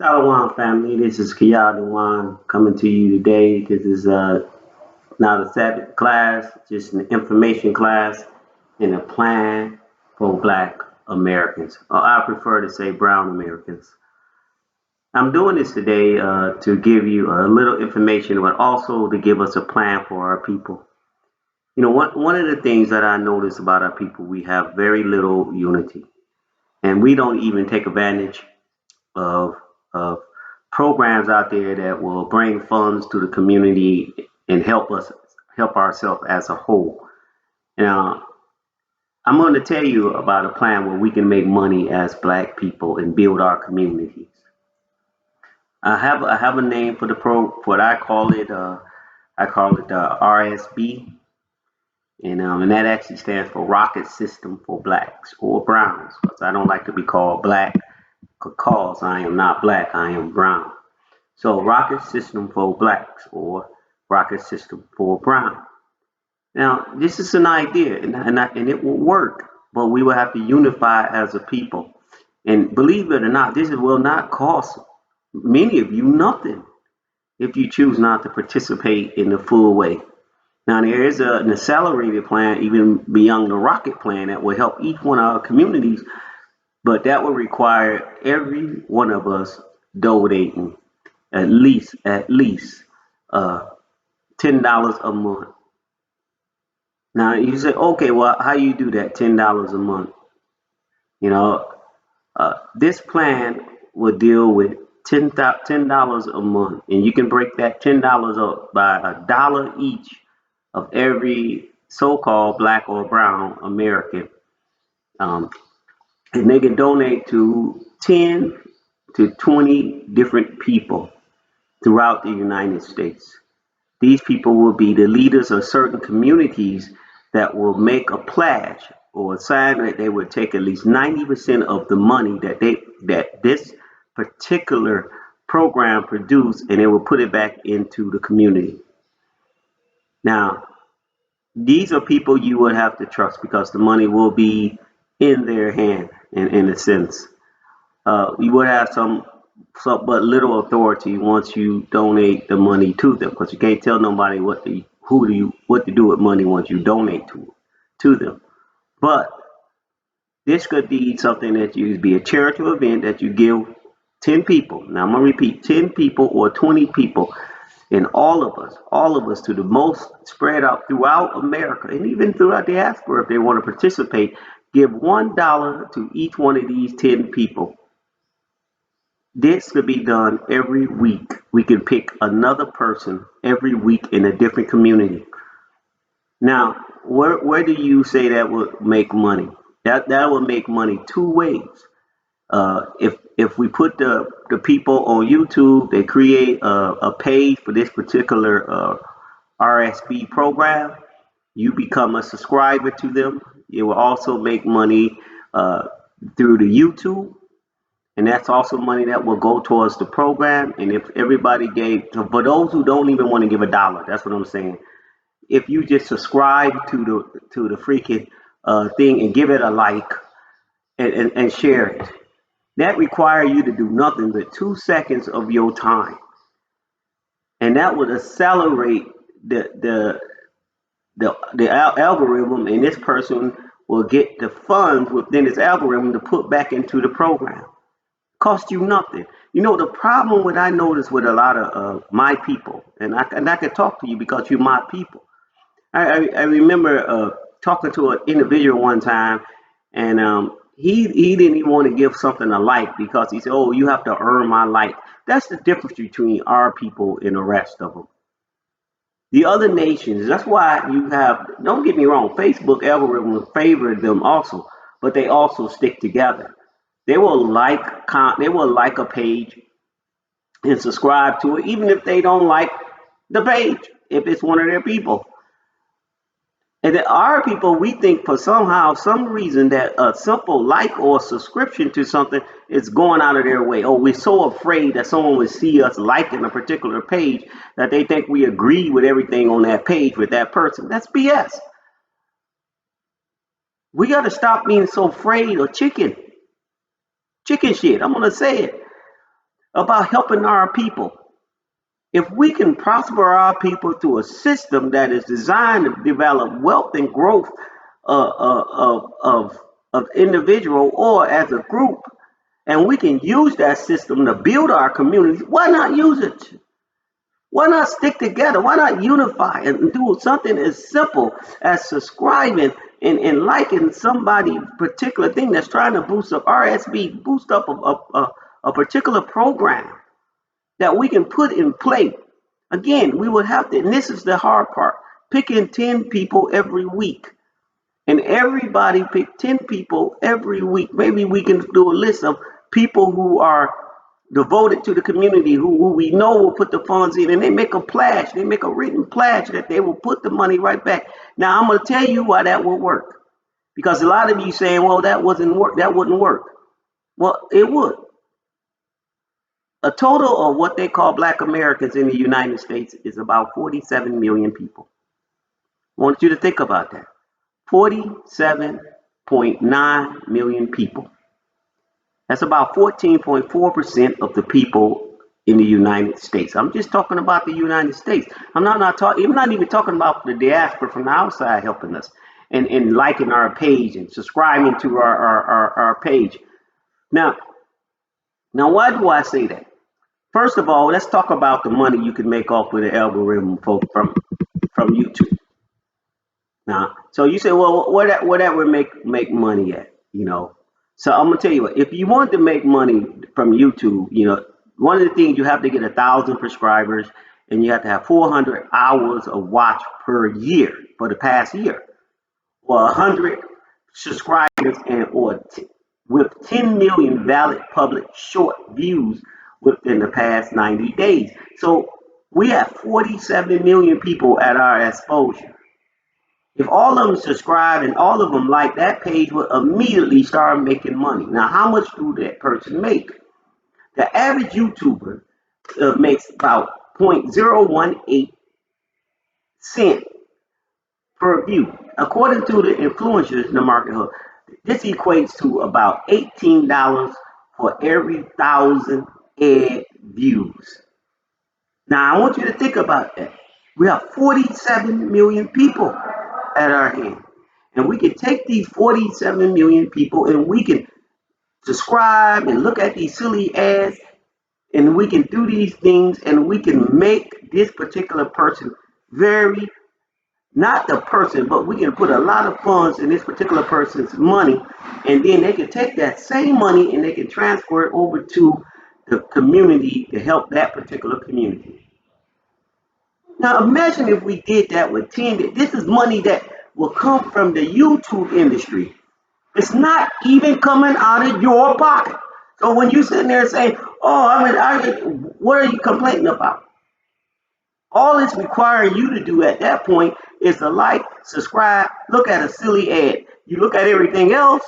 Salawan family, this is Kiyad Dewan coming to you today. This is not a Sabbath class, just an information class and a plan for Black Americans. Or I prefer to say Brown Americans. I'm doing this today to give you a little information, but also to give us a plan for our people. You know, one of the things that I notice about our people, we have very little unity, and we don't even take advantage of of programs out there that will bring funds to the community and help ourselves as a whole. Now, I'm going to tell you about a plan where we can make money as Black people and build our communities. I have a name for the pro for what I call it. I call it RSB, and that actually stands for Rocket System for Blacks or Browns, because I don't like to be called Black because I am not Black. I am brown. So rocket system for blacks or rocket system for brown. Now, this is an idea and it will work, but we will have to unify as a people. And believe it or not, this will not cost many of you nothing if you choose not to participate in the full way. Now, there is an accelerated plan, even beyond the rocket plan, that will help each one of our communities, but that will require every one of us donating at least uh, $10 a month. Now you say, okay, well, how you do that? $10 a month. You know, this plan will deal with $10 a month, and you can break that $10 up by a dollar each of every so-called Black or Brown American, um, and they can donate to 10 to 20 different people throughout the United States. These people will be the leaders of certain communities that will make a pledge or a sign that they would take at least 90% of the money that this particular program produced, and they will put it back into the community. Now, these are people you would have to trust because the money will be in their hand in a sense. You would have some but little authority once you donate the money to them, because you can't tell nobody what to do with money once you donate to them. But this could be something that you be a charitable event that you give 10 people. Now I'm gonna repeat, 10 people or 20 people, and all of us to the most spread out throughout America and even throughout the diaspora if they want to participate, give $1 to each one of these 10 people. This could be done every week. We can pick another person every week in a different community. Now, where do you say that would make money? That would make money two ways. If we put the people on YouTube, they create a page for this particular RSB program. You become a subscriber to them. It will also make money through the YouTube, and that's also money that will go towards the program. And if everybody gave, so for those who don't even want to give a dollar, that's what I'm saying. If you just subscribe to the freaking thing and give it a like and share it, that require you to do nothing but 2 seconds of your time, and that would accelerate the algorithm, and this person will get the funds within this algorithm to put back into the program. Cost you nothing. You know the problem what I notice with a lot of my people, and I can talk to you because you're my people. I remember talking to an individual one time, and he didn't even want to give something a like because he said, "Oh, you have to earn my like." That's the difference between our people and the rest of them. The other nations. That's why you have. Don't get me wrong. Facebook algorithm will favor them also, but they also stick together. They will like a page and subscribe to it, even if they don't like the page. If it's one of their people. And then our people, we think for somehow, some reason that a simple like or subscription to something is going out of their way. Oh, we're so afraid that someone would see us liking a particular page that they think we agree with everything on that page with that person. That's BS. We got to stop being so afraid of chicken shit. I'm going to say it. about helping our people. If we can prosper our people through a system that is designed to develop wealth and growth of individual or as a group, and we can use that system to build our communities, why not use it? Why not stick together? Why not unify and do something as simple as subscribing and liking somebody particular thing that's trying to boost up RSB, boost up a particular program that we can put in play. Again, we would have to, and this is the hard part, picking 10 people every week. And everybody pick 10 people every week. Maybe we can do a list of people who are devoted to the community, who we know will put the funds in, and they make a pledge, they make a written pledge that they will put the money right back. Now I'm going to tell you why that will work. Because a lot of you saying, well, that wouldn't work. Well, it would. A total of what they call Black Americans in the United States is about 47 million people. I want you to think about that. 47.9 million people. That's about 14.4% of the people in the United States. I'm just talking about the United States. I'm not even talking about the diaspora from the outside helping us and liking our page and subscribing to our page. Now, why do I say that? First of all, let's talk about the money you can make off with the algorithm from YouTube. Now, so you say, well, where that would make money at, So I'm gonna tell you what, if you want to make money from YouTube, one of the things you have to get 1,000 subscribers and you have to have 400 hours of watch per year for the past year, or 100 subscribers with 10 million valid public short views within the past 90 days. So we have 47 million people at our exposure. If all of them subscribe and all of them like, that page will immediately start making money. Now, how much do that person make? The average YouTuber makes about 0.018 cent per view. According to the influencers in the market hub, this equates to about $18 for every 1,000 ad views. Now, I want you to think about that. We have 47 million people at our hand. And we can take these 47 million people and we can subscribe and look at these silly ads and we can do these things and we can make this particular person not the person, but we can put a lot of funds in this particular person's money, and then they can take that same money and they can transfer it over to the community to help that particular community. Now imagine if we did that with 10. This is money that will come from the YouTube industry. It's not even coming out of your pocket. So when you sitting there saying, "Oh, what are you complaining about?" All it's requiring you to do at that point is to like, subscribe, look at a silly ad. You look at everything else.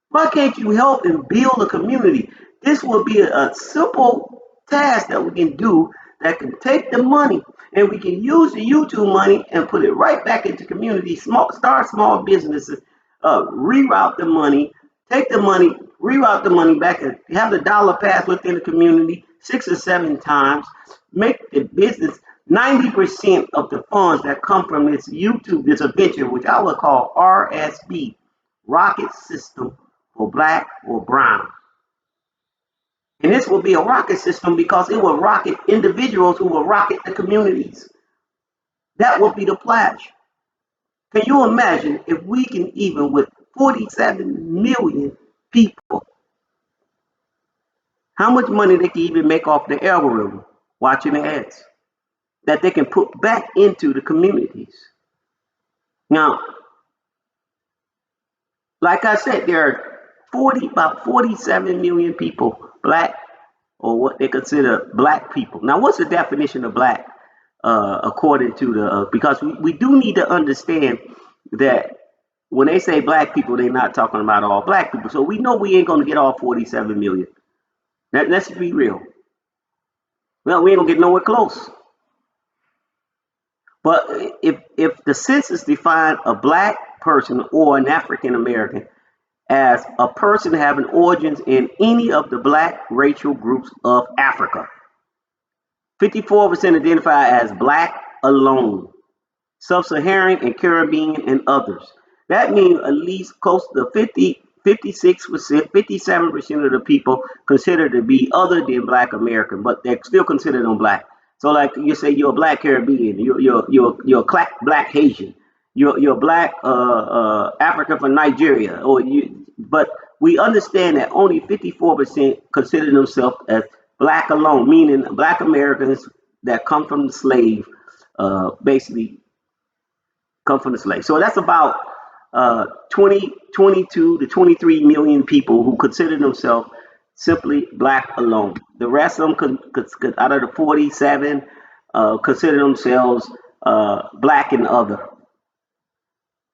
Why can't you help and build a community? This will be a simple task that we can do that can take the money and we can use the YouTube money and put it right back into community, start small businesses, reroute the money, take the money, reroute the money back, and have the dollar pass within the community 6 or 7 times, make the business 90% of the funds that come from this YouTube, this adventure, which I would call RSB, Rocket System for Black or Brown. And this will be a rocket system because it will rocket individuals who will rocket the communities. That will be the pledge. Can you imagine if we can, even with 47 million people, how much money they can even make off the algorithm watching the ads that they can put back into the communities? Now, like I said, there are about 47 million people, black, or what they consider black people. Now, what's the definition of black according to the, because we do need to understand that when they say black people, they're not talking about all black people. So we know we ain't going to get all 47 million. Let's be real. Well, we ain't going to get nowhere close. But if the census defined a black person or an African American as a person having origins in any of the black racial groups of Africa. 54% identify as black alone. Sub-Saharan and Caribbean and others. That means at least close to 56%, 57% of the people considered to be other than black American, but they're still considered them black. So like you say you're a black Caribbean, you're a black Haitian, you're black African from Nigeria, but we understand that only 54% consider themselves as black alone, meaning black Americans that come from the slave, basically come from the slave. So that's about 22 to 23 million people who consider themselves simply black alone. The rest of them, out of the 47, consider themselves black and other.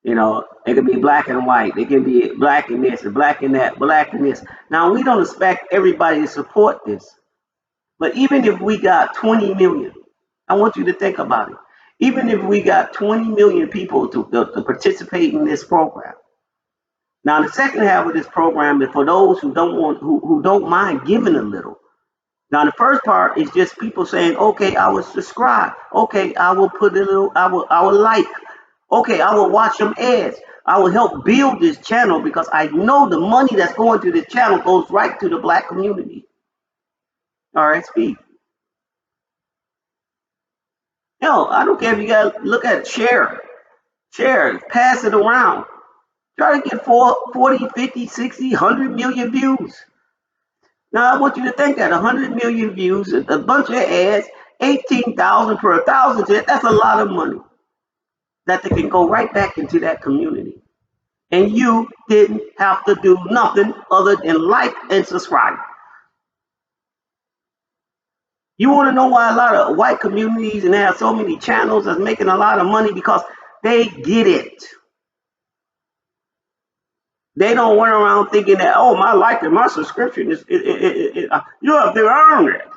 You know, it can be black and white. It can be black and this, and black and that, black and this. Now, we don't expect everybody to support this. But even if we got 20 million, I want you to think about it. Even if we got 20 million people to participate in this program. Now, the second half of this program is for those who don't mind giving a little. Now, the first part is just people saying, okay, I will subscribe. Okay, I will put a little, I will like. Okay, I will watch some ads. I will help build this channel because I know the money that's going to this channel goes right to the black community. All right, speak. No, I don't care if you got to look at it, share, pass it around. Try to get 40, 50, 60, 100 million views. Now, I want you to think that 100 million views, a bunch of ads, 18,000 per 1,000, that's a lot of money that they can go right back into that community. And you didn't have to do nothing other than like and subscribe. You want to know why a lot of white communities and they have so many channels that's making a lot of money? Because they get it. They don't run around thinking that, oh, my like and my subscription is, you have to earn it.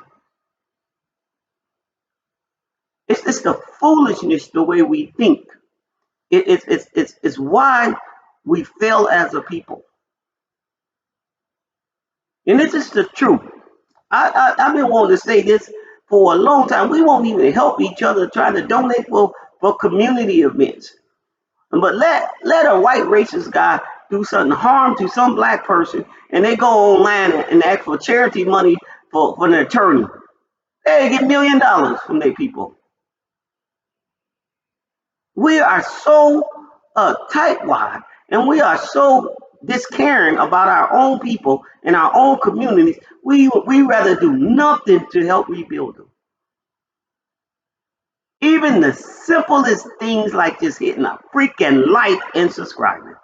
It's the foolishness the way we think. It's why we fail as a people. And this is the truth. I've been wanting to say this for a long time. We won't even help each other trying to donate for community events. But let a white racist guy do something harm to some black person and they go online and ask for charity money for an attorney. They get $1 million from their people. We are so tightwad and we are so discaring about our own people and our own communities. We rather do nothing to help rebuild them. Even the simplest things like just hitting a freaking like and subscribing.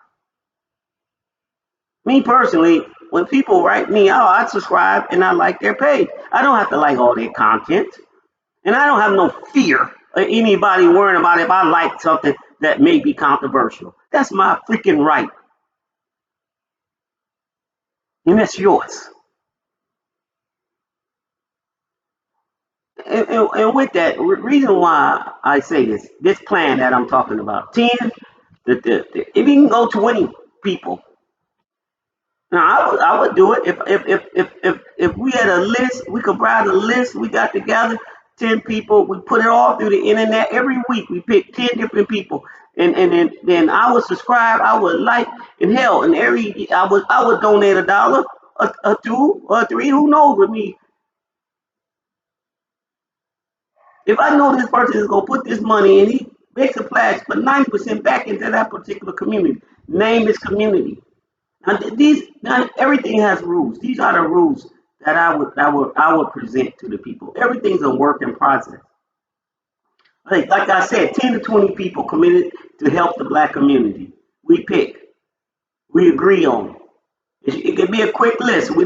Me personally, when people write me, oh, I subscribe and I like their page. I don't have to like all their content. And I don't have no fear of anybody worrying about if I like something that may be controversial. That's my freaking right. And that's yours. And with that, reason why I say this plan that I'm talking about, 10, if you can go 20 people. Now I would do it if we had a list, we could provide a list, we got together, 10 people, we put it all through the internet. Every week we pick 10 different people. And then I would subscribe, I would like, and hell, and I would donate $1, a two, or three, who knows with me. If I know this person is gonna put this money and he makes a pledge, put 90% back into that particular community, name his community. Now everything has rules. These are the rules that I would present to the people. Everything's a work in process. Like I said, 10 to 20 people committed to help the black community. We pick. We agree on. It can be a quick list. We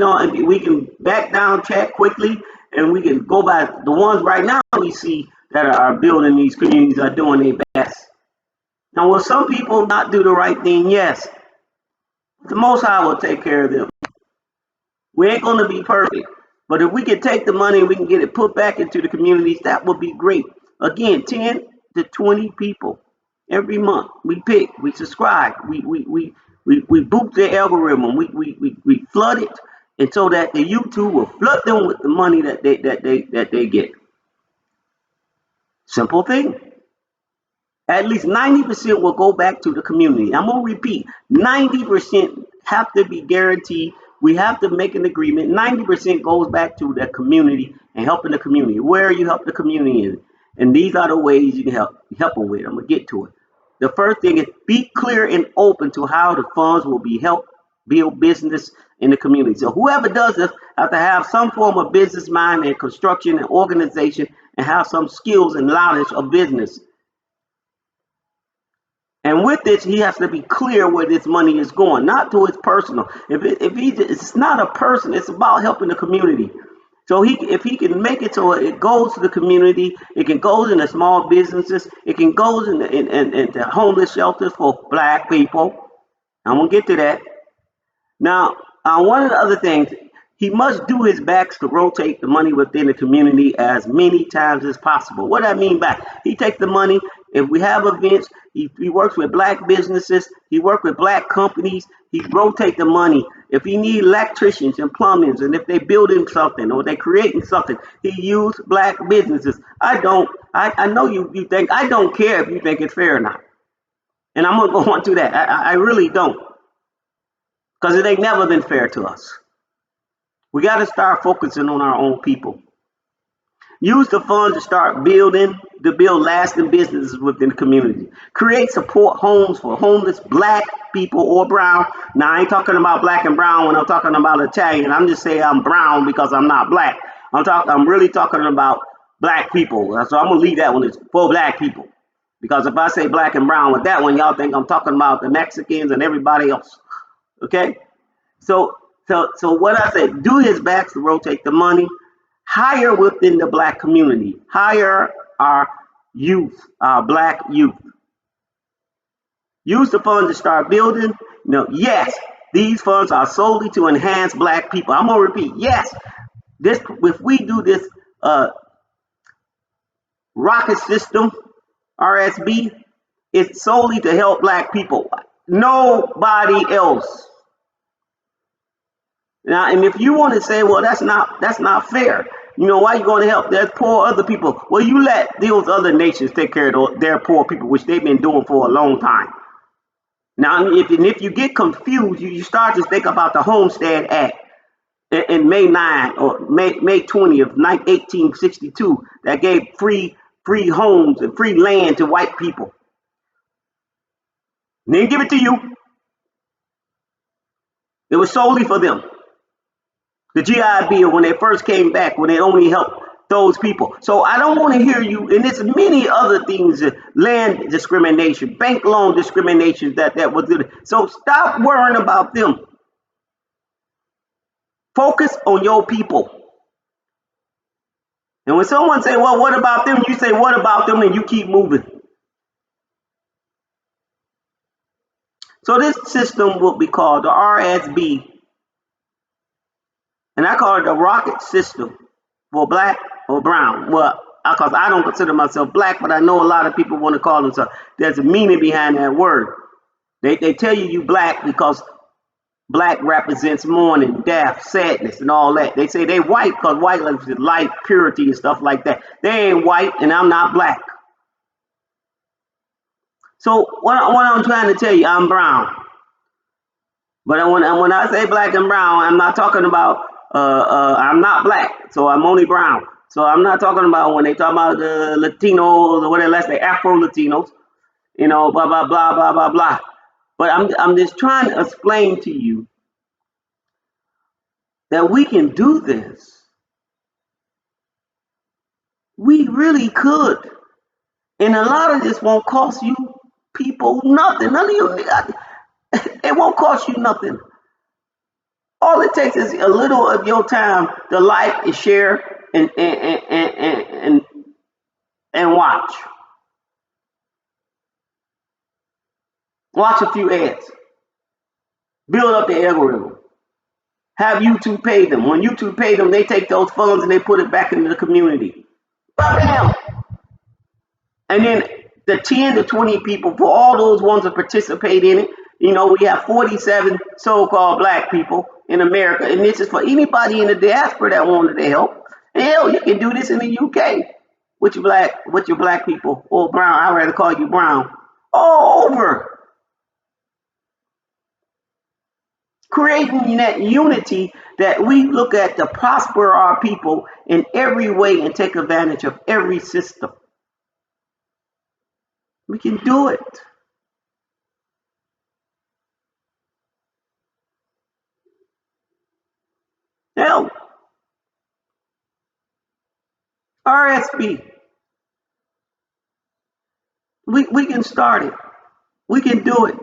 can back down, check quickly, and we can go by the ones right now we see that are building these communities are doing their best. Now, will some people not do the right thing? Yes. The Most High will take care of them. We ain't going to be perfect. But if we can take the money and we can get it put back into the communities, that would be great. Again, 10 to 20 people every month. We pick, we subscribe, we We boot the algorithm. We flood it, and so that the YouTube will flood them with the money that they get. Simple thing. At least 90% will go back to the community. I'm gonna repeat, 90% have to be guaranteed. We have to make an agreement. 90% goes back to the community and helping the community. Where you help the community in. And these are the ways you can help them with. I'm gonna get to it. The first thing is be clear and open to how the funds will be helped build business in the community. So whoever does this have to have some form of business mind and construction and organization and have some skills and knowledge of business. And with this, he has to be clear where this money is going, not to his personal. It's not a person, it's about helping the community. So if he can make it so it goes to the community, it can go into small businesses, it can go into homeless shelters for black people. I'm gonna get to that. Now, one of the other things, he must do his best to rotate the money within the community as many times as possible. What I mean by, he takes the money, if we have events, he works with black businesses, he works with black companies, he rotate the money. If he need electricians and plumbers, and if they building something or they creating something, he use black businesses. I know you think, I don't care if you think it's fair or not. And I'm gonna go on to that. I really don't. Because it ain't never been fair to us. We got to start focusing on our own people. Use the funds to build lasting businesses within the community. Create support homes for homeless black people or brown. Now, I ain't talking about black and brown when I'm talking about Italian. I'm just saying I'm brown because I'm not black. I'm really talking about black people. So I'm going to leave that one. It's for black people. Because if I say black and brown with that one, y'all think I'm talking about the Mexicans and everybody else. Okay? So what I said, do his best to rotate the money, hire within the black community, hire our youth, our black youth. Use the funds to start building. Yes, these funds are solely to enhance black people. I'm gonna repeat, yes, if we do this rocket system, RSB, it's solely to help black people. Nobody else. Now, and if you want to say, well, that's not fair. Why are you going to help? There's poor other people. Well, you let those other nations take care of their poor people, which they've been doing for a long time. Now, if you get confused, you start to think about the Homestead Act in May 9 or May 20th, 1862, that gave free homes and free land to white people. They didn't give it to you. It was solely for them. The GI Bill, when they first came back, when they only helped those people. So I don't want to hear you, and there's many other things, land discrimination, bank loan discrimination that was good. So stop worrying about them. Focus on your people. And when someone say, well, what about them? You say, what about them? And you keep moving. So this system will be called the RSB. And I call it the rocket system for black or brown. Well, because I don't consider myself black, but I know a lot of people want to call themselves. There's a meaning behind that word. They tell you black because black represents mourning, death, sadness, and all that. They say they white because white represents light, purity, and stuff like that. They ain't white, and I'm not black. So what I'm trying to tell you, I'm brown. But when I say black and brown, I'm not talking about I'm not black, so I'm only brown. So I'm not talking about when they talk about the Latinos or whatever, let's say Afro Latinos, blah blah blah blah blah blah. But I'm just trying to explain to you that we can do this. We really could, and a lot of this won't cost you people nothing. None of you, it won't cost you nothing. All it takes is a little of your time to like and share and watch. Watch a few ads. Build up the algorithm. Have YouTube pay them. When YouTube pay them, they take those funds and they put it back into the community. Bam! And then the 10 to 20 people, for all those ones that participate in it, You know, we have 47 so-called black people in America, and this is for anybody in the diaspora that wanted to help. And hell, you can do this in the UK with your black people, or brown. I'd rather call you brown. All over, creating that unity that we look at to prosper our people in every way and take advantage of every system. We can do it. Hell, RSP, we can start it. We can do it.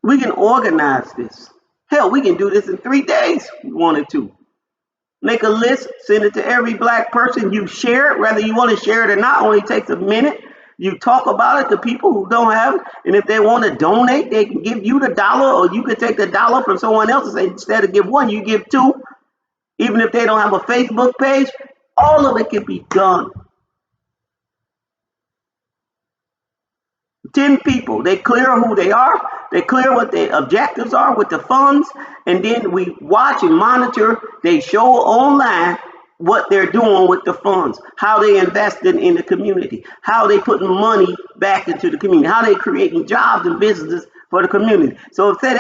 We can organize this. Hell, we can do this in 3 days if we wanted to. Make a list, send it to every black person. You share it, whether you want to share it or not, only takes a minute. You talk about it to people who don't have it, and if they want to donate, they can give you the dollar, or you can take the dollar from someone else and say, instead of give one, you give two. Even if they don't have a Facebook page, all of it can be done. 10 people, they clear who they are, they clear what their objectives are with the funds, and then we watch and monitor. They show online what they're doing with the funds, how they invested in the community, how they putting money back into the community, how they creating jobs and businesses for the community. So if say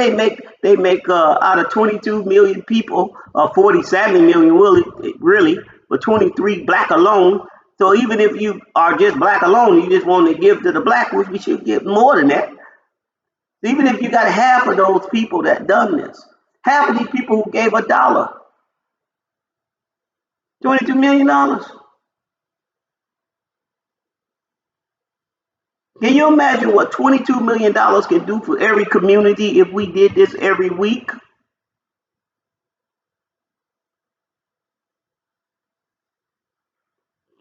they make out of 22 million people, 47 million really, but 23 black alone. So even if you are just black alone, you just want to give to the black, which we should give more than that. Even if you got half of those people that done this, half of these people who gave $1, $22 million. Can you imagine what $22 million can do for every community if we did this every week?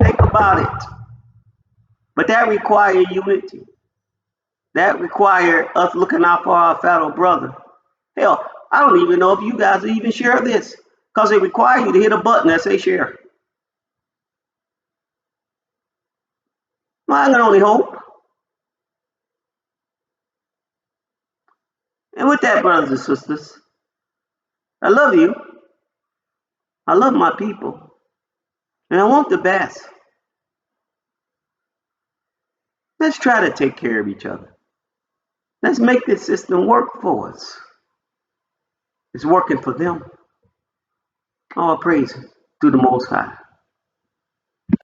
Think about it. But that requires unity. That requires us looking out for our fellow brother. Hell, I don't even know if you guys even share this, because it requires you to hit a button that says share. Well, I can only hope. And with that, brothers and sisters, I love you. I love my people. And I want the best. Let's try to take care of each other. Let's make this system work for us. It's working for them. All praise to the Most High.